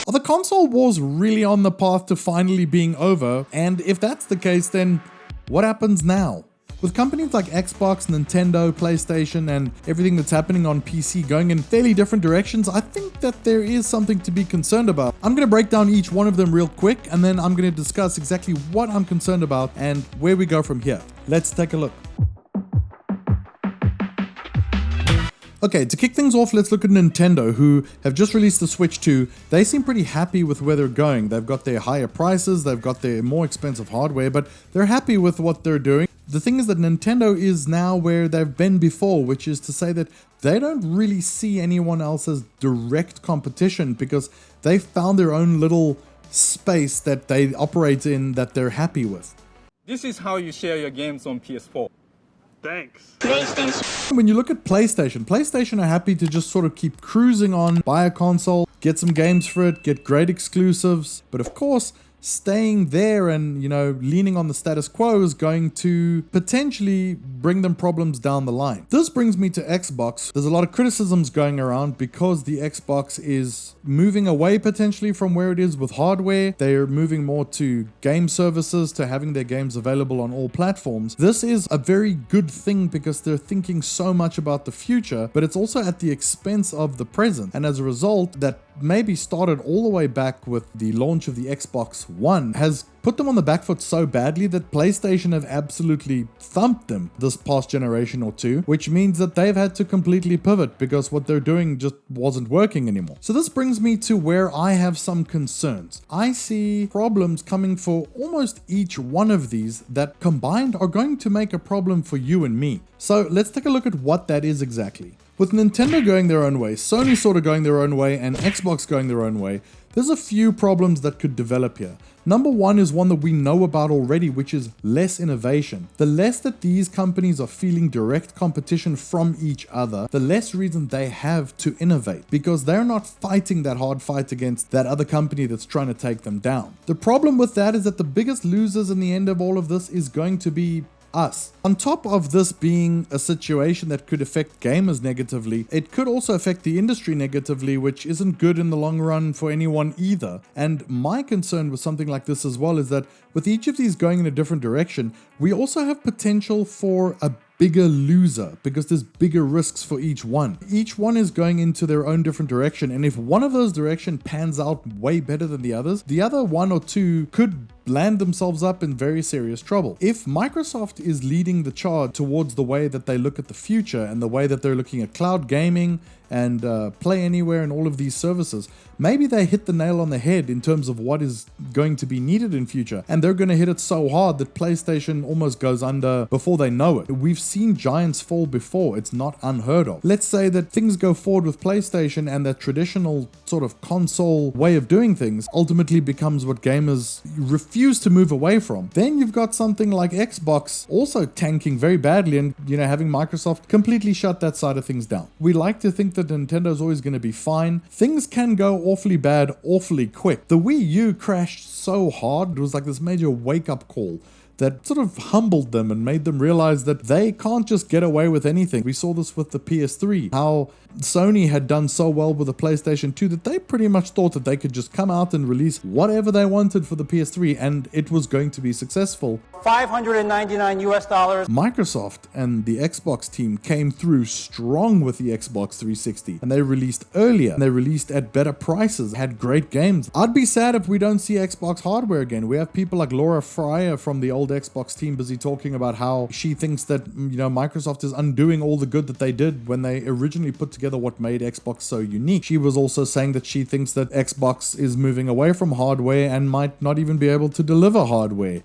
Are the console wars really on the path to finally being over? And if that's the case, then what happens now? With companies like Xbox, Nintendo, PlayStation, and everything that's happening on PC going in fairly different directions, I think that there is something to be concerned about. I'm going to break down each one of them real quick, and then I'm going to discuss exactly what I'm concerned about and where we go from here. Let's take a look. Okay, to kick things off, let's look at Nintendo, who have just released the Switch 2. They seem pretty happy with where they're going. They've got their higher prices, they've got their more expensive hardware, but they're happy with what they're doing. The thing is that Nintendo is now where they've been before, which is to say that they don't really see anyone else as direct competition because they've found their own little space that they operate in that they're happy with. This is how you share your games on PS4. Thanks. When you look at PlayStation are happy to just sort of keep cruising on, buy a console, get some games for it, get great exclusives, but of course, staying there and, leaning on the status quo is going to potentially bring them problems down the line. This brings me to Xbox. There's a lot of criticisms going around because the Xbox is moving away potentially from where it is with hardware. They're moving more to game services, to having their games available on all platforms. This is a very good thing because they're thinking so much about the future, but it's also at the expense of the present. And as a result, that maybe started all the way back with the launch of the Xbox One has put them on the back foot so badly that PlayStation have absolutely thumped them this past generation or two, which means that they've had to completely pivot because what they're doing just wasn't working anymore. So this brings me to where I have some concerns. I see problems coming for almost each one of these that combined are going to make a problem for you and me. So let's take a look at what that is exactly. With Nintendo going their own way, Sony sort of going their own way, and Xbox going their own way, there's a few problems that could develop here. Number one is one that we know about already, which is less innovation. The less that these companies are feeling direct competition from each other, the less reason they have to innovate, because they're not fighting that hard fight against that other company that's trying to take them down. The problem with that is that the biggest losers in the end of all of this is going to be us. On top of this being a situation that could affect gamers negatively, it could also affect the industry negatively, which isn't good in the long run for anyone either. And my concern with something like this as well is that with each of these going in a different direction, we also have potential for a bigger loser because there's bigger risks for each one. Each one is going into their own different direction, and if one of those directions pans out way better than the others, the other one or two could land themselves up in very serious trouble. If Microsoft is leading the charge towards the way that they look at the future and the way that they're looking at cloud gaming and Play Anywhere and all of these services, maybe they hit the nail on the head in terms of what is going to be needed in future, and they're going to hit it so hard that PlayStation almost goes under before they know it. We've seen giants fall before. It's not unheard of. Let's say that things go forward with PlayStation and that traditional sort of console way of doing things ultimately becomes what gamers refuse to move away from. Then you've got something like Xbox also tanking very badly and, having Microsoft completely shut that side of things down. We like to think that Nintendo's always going to be fine. Things can go awfully bad awfully quick. The Wii U crashed so hard, it was like this major wake-up call that sort of humbled them and made them realize that they can't just get away with anything. We saw this with the PS3, how Sony had done so well with the PlayStation 2 that they pretty much thought that they could just come out and release whatever they wanted for the PS3 and it was going to be successful. $599 US. Microsoft and the Xbox team came through strong with the Xbox 360 and they released earlier and they released at better prices, had great games. I'd be sad if we don't see Xbox hardware again. We have people like Laura Fryer from the old Xbox team busy talking about how she thinks that, Microsoft is undoing all the good that they did when they originally put together what made Xbox so unique. She was also saying that she thinks that Xbox is moving away from hardware and might not even be able to deliver hardware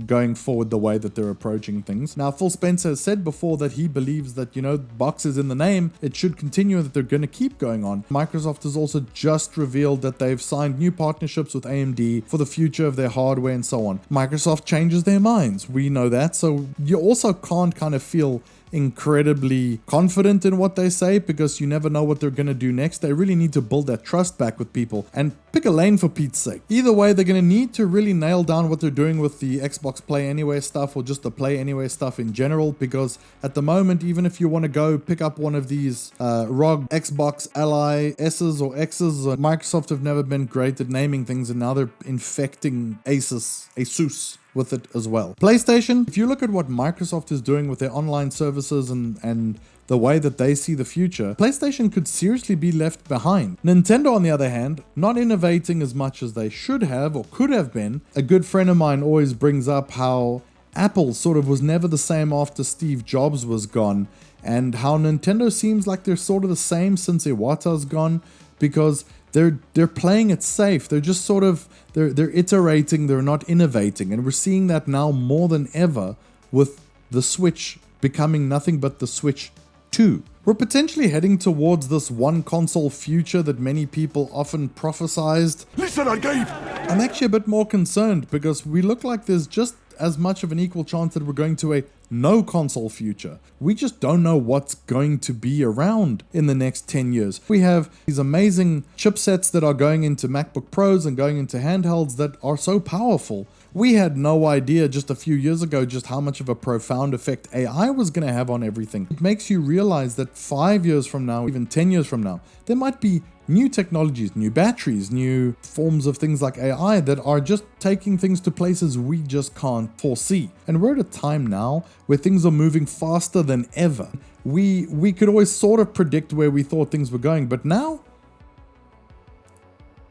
going forward the way that they're approaching things. Now, Phil Spencer has said before that he believes that, box is in the name, it should continue, that they're going to keep going on. Microsoft has also just revealed that they've signed new partnerships with AMD for the future of their hardware and so on. Microsoft changes their minds. We know that. So you also can't kind of feel incredibly confident in what they say, because you never know what they're going to do next. They really need to build that trust back with people and pick a lane for Pete's sake. Either way, they're going to need to really nail down what they're doing with the Xbox Play Anywhere stuff, or just the Play Anywhere stuff in general, because at the moment, even if you want to go pick up one of these ROG Xbox Ally S's or X's, Microsoft have never been great at naming things, and now they're infecting Asus with it as well. PlayStation, if you look at what Microsoft is doing with their online services and the way that they see the future, PlayStation could seriously be left behind. Nintendo, on the other hand, not innovating as much as they should have or could have been. A good friend of mine always brings up how Apple sort of was never the same after Steve Jobs was gone, and how Nintendo seems like they're sort of the same since Iwata's gone, because they're playing it safe. They're just sort of they're iterating, they're not innovating, and we're seeing that now more than ever with the Switch becoming nothing but the Switch 2. We're potentially heading towards this one console future that many people often prophesized. Listen, Gabe! I'm actually a bit more concerned, because we look like there's just as much of an equal chance that we're going to a no console future. We just don't know what's going to be around in the next 10 years. We have these amazing chipsets that are going into MacBook Pros and going into handhelds that are so powerful. We had no idea just a few years ago just how much of a profound effect AI was going to have on everything. It makes you realize that 5 years from now, even 10 years from now, there might be new technologies, new batteries, new forms of things like AI that are just taking things to places we just can't foresee. And we're at a time now where things are moving faster than ever. We could always sort of predict where we thought things were going, but now,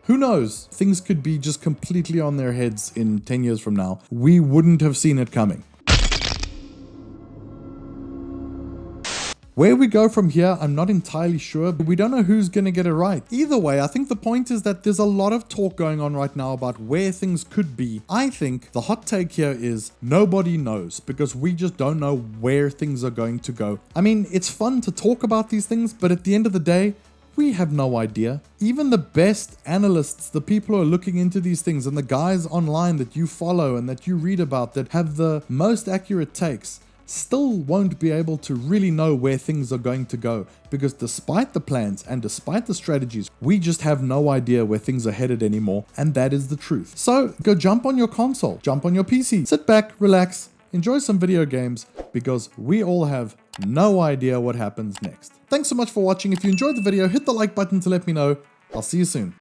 who knows? Things could be just completely on their heads in 10 years from now. We wouldn't have seen it coming. Where we go from here, I'm not entirely sure, but we don't know who's going to get it right. Either way, I think the point is that there's a lot of talk going on right now about where things could be. I think the hot take here is nobody knows, because we just don't know where things are going to go. I mean, it's fun to talk about these things, but at the end of the day, we have no idea. Even the best analysts, the people who are looking into these things, and the guys online that you follow and that you read about that have the most accurate takes, still won't be able to really know where things are going to go, because despite the plans and despite the strategies, we just have no idea where things are headed anymore, and that is the truth. So go jump on your console, jump on your PC, sit back, relax, enjoy some video games, because we all have no idea what happens next. Thanks so much for watching. If you enjoyed the video, hit the like button to let me know. I'll see you soon.